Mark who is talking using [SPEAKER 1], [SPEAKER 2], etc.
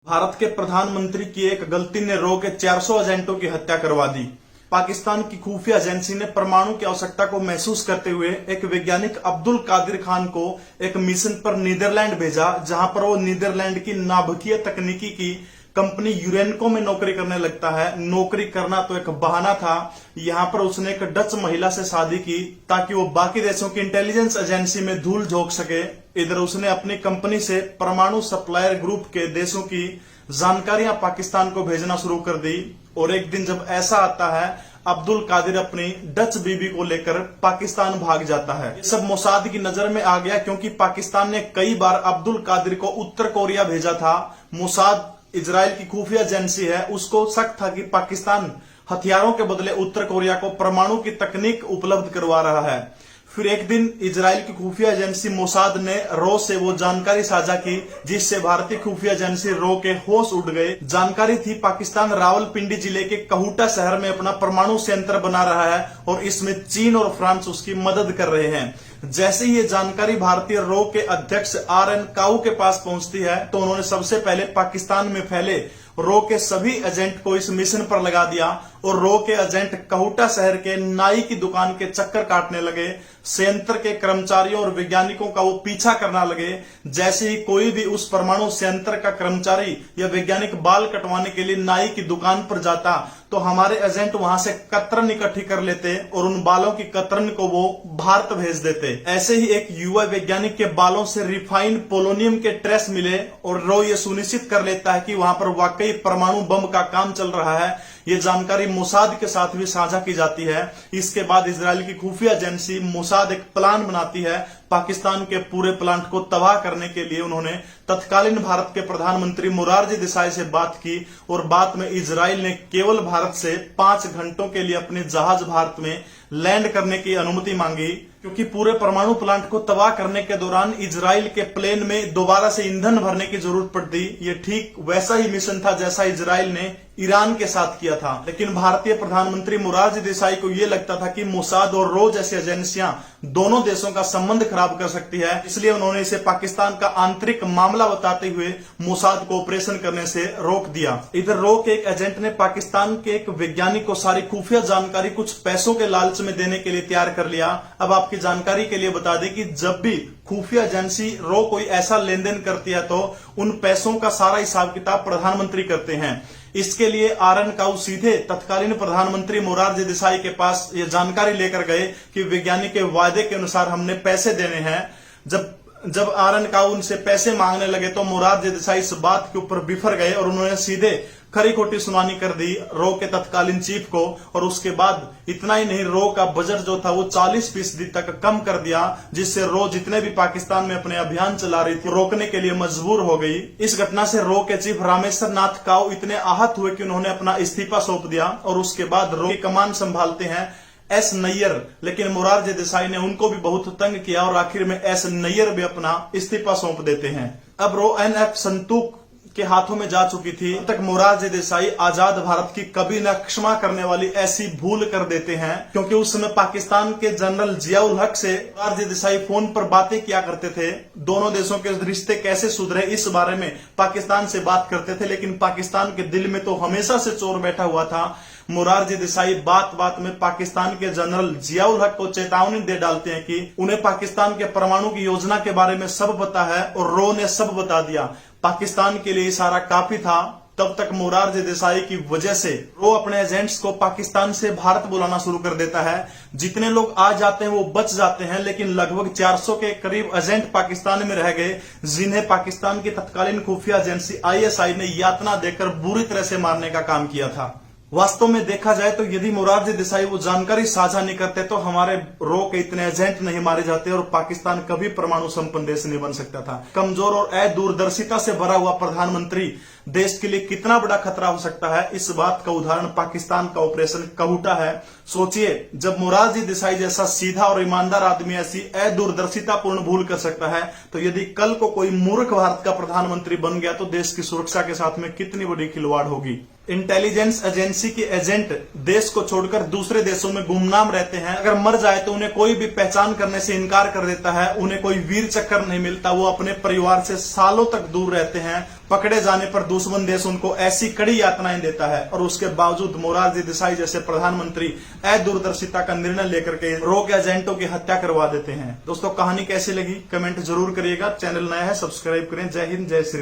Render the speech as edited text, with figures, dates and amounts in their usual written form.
[SPEAKER 1] भारत के प्रधानमंत्री की एक गलती ने रो के 400 एजेंटों की हत्या करवा दी। पाकिस्तान की खुफिया एजेंसी ने परमाणु की आवश्यकता को महसूस करते हुए एक वैज्ञानिक अब्दुल कादिर खान को एक मिशन पर नीदरलैंड भेजा, जहां पर वो नीदरलैंड की नाभिकीय तकनीकी की कंपनी यूरेनको में नौकरी करने लगता है। नौकरी करना तो एक बहाना था। यहां पर उसने एक डच महिला से शादी की ताकि वो बाकी देशों की इंटेलिजेंस एजेंसी में धूल झोंक सके। इधर उसने अपनी कंपनी से परमाणु सप्लायर ग्रुप के देशों की जानकारियां पाकिस्तान को भेजना शुरू कर दी। और एक दिन जब ऐसा आता है, अब्दुल कादिर अपनी डच बीबी को लेकर पाकिस्तान भाग जाता है। ये सब मोसाद की नजर में आ गया, क्योंकि पाकिस्तान ने कई बार अब्दुल कादिर को उत्तर कोरिया भेजा था। मोसाद इजराइल की खुफिया एजेंसी है, उसको शक था कि पाकिस्तान हथियारों के बदले उत्तर कोरिया को परमाणु की तकनीक उपलब्ध करवा रहा है। फिर एक दिन इजराइल की खुफिया एजेंसी मोसाद ने रो से वो जानकारी साझा की, जिससे भारतीय खुफिया एजेंसी रो के होश उड़ गए। जानकारी थी पाकिस्तान रावलपिंडी जिले के कहूटा शहर में अपना परमाणु संयंत्र बना रहा है और इसमें चीन और फ्रांस उसकी मदद कर रहे हैं। जैसे ही ये जानकारी भारतीय रो के अध्यक्ष RN काऊ के पास पहुंचती है, तो उन्होंने सबसे पहले पाकिस्तान में फैले रो के सभी एजेंट को इस मिशन पर लगा दिया और रो के एजेंट कहूटा शहर के नाई की दुकान के चक्कर काटने लगे। संयंत्र के कर्मचारियों और वैज्ञानिकों का वो पीछा करना लगे। जैसे ही कोई भी उस परमाणु संयंत्र का कर्मचारी या वैज्ञानिक बाल कटवाने के लिए नाई की दुकान पर जाता, तो हमारे एजेंट वहां से कतरन इकट्ठी कर लेते और उन बालों की कतरन को वो भारत भेज देते। ऐसे ही एक युवा वैज्ञानिक के बालों से रिफाइंड पोलोनियम के ट्रेस मिले और रो ये सुनिश्चित कर लेता है कि वहां पर वाकई परमाणु बम का काम चल रहा है। ये जानकारी मोसाद के साथ भी साझा की जाती है। इसके बाद इजराइल की खुफिया एजेंसी मोसाद एक प्लान बनाती है। पाकिस्तान के पूरे प्लांट को तबाह करने के लिए उन्होंने तत्कालीन भारत के प्रधानमंत्री मोरारजी देसाई से बात की और बाद में इजराइल ने केवल भारत से 5 घंटों के लिए अपने जहाज भारत में लैंड करने की अनुमति मांगी, क्योंकि पूरे परमाणु प्लांट को तबाह करने के दौरान इजराइल के प्लेन में दोबारा से ईंधन भरने की जरूरत पड़ती। ये ठीक वैसा ही मिशन था जैसा इजराइल ने ईरान के साथ किया था। लेकिन भारतीय प्रधानमंत्री मोरारजी देसाई को यह लगता था कि मोसाद और रो जैसी एजेंसियां दोनों देशों का संबंध खराब कर सकती है, इसलिए उन्होंने इसे पाकिस्तान का आंतरिक मामला बताते हुए मोसाद को ऑपरेशन करने से रोक दिया। इधर रो के एक एजेंट ने पाकिस्तान के एक वैज्ञानिक को सारी खुफिया जानकारी कुछ पैसों के लालच में देने के लिए तैयार कर लिया। अब आपकी जानकारी के लिए बता दें कि जब भी खुफिया एजेंसी रो कोई ऐसा लेन देन करती है, तो उन पैसों का सारा हिसाब किताब प्रधानमंत्री करते हैं। इसके लिए RN काऊ सीधे तत्कालीन प्रधानमंत्री मोरारजी देसाई के पास ये जानकारी लेकर गए कि वैज्ञानिक के वायदे के अनुसार हमने पैसे देने हैं। जब RN काऊ उनसे पैसे मांगने लगे, तो मोरारजी देसाई इस बात के ऊपर बिफर गए और उन्होंने सीधे खरी खोटी सुनानी कर दी रो के तत्कालीन चीफ को। और उसके बाद इतना ही नहीं, रो का बजट जो था वो 40% तक कम कर दिया, जिससे रो जितने भी पाकिस्तान में अपने अभियान चला रही थी रोकने के लिए मजबूर हो गई। इस घटना से रो के चीफ रामेश्वर नाथ काऊ इतने आहत हुए कि उन्होंने अपना इस्तीफा सौंप दिया और उसके बाद रो की कमान संभालते हैं S नैयर। लेकिन मोरारजी देसाई ने उनको भी बहुत तंग किया और आखिर में S नैयर भी अपना इस्तीफा सौंप देते हैं। अब रो NF संतूक के हाथों में जा चुकी थी। तब तक मोरारजी देसाई आजाद भारत की कभी न क्षमा करने वाली ऐसी भूल कर देते हैं, क्योंकि उस समय पाकिस्तान के जनरल जियाउल हक से मोरारजी देसाई फोन पर बातें किया करते थे। दोनों देशों के रिश्ते कैसे सुधरे इस बारे में पाकिस्तान से बात करते थे, लेकिन पाकिस्तान के दिल में तो हमेशा से चोर बैठा हुआ था। मोरारजी देसाई बात बात में पाकिस्तान के जनरल जियाउल हक को चेतावनी दे डालते हैं कि उन्हें पाकिस्तान के परमाणु की योजना के बारे में सब पता है और रो ने सब बता दिया। पाकिस्तान के लिए इशारा काफी था। तब तक मोरारजी देसाई की वजह से रो अपने एजेंट्स को पाकिस्तान से भारत बुलाना शुरू कर देता है। जितने लोग आ जाते हैं वो बच जाते हैं, लेकिन लगभग 400 के करीब एजेंट पाकिस्तान में रह गए, जिन्हें पाकिस्तान की तत्कालीन खुफिया एजेंसी ISI ने यातना देकर बुरी तरह से मारने का काम किया था। वास्तव में देखा जाए तो यदि मोरारजी देसाई वो जानकारी साझा नहीं करते, तो हमारे रो के इतने एजेंट नहीं मारे जाते और पाकिस्तान कभी परमाणु संपन्न देश नहीं बन सकता था। कमजोर और अदूरदर्शिता से भरा हुआ प्रधानमंत्री देश के लिए कितना बड़ा खतरा हो सकता है, इस बात का उदाहरण पाकिस्तान का ऑपरेशन कहूटा है। सोचिए, जब मोरारजी देसाई जैसा सीधा और ईमानदार आदमी ऐसी अदूरदर्शिता पूर्ण भूल कर सकता है, तो यदि कल को कोई मूर्ख भारत का प्रधानमंत्री बन गया, तो देश की सुरक्षा के साथ में कितनी बड़ी खिलवाड़ होगी। इंटेलिजेंस एजेंसी के एजेंट देश को छोड़कर दूसरे देशों में गुमनाम रहते हैं। अगर मर जाए तो उन्हें कोई भी पहचान करने से इनकार कर देता है, उन्हें कोई वीर चक्कर नहीं मिलता, वो अपने परिवार से सालों तक दूर रहते हैं। पकड़े जाने पर दुश्मन देश उनको ऐसी कड़ी यातनाएं देता है और उसके बावजूद मोरारजी देसाई जैसे प्रधानमंत्री अदूरदर्शिता का निर्णय लेकर के रो के एजेंटों की हत्या करवा देते हैं। दोस्तों, कहानी कैसी लगी कमेंट जरूर करिएगा। चैनल नया है, सब्सक्राइब करें। जय हिंद, जय श्री राम।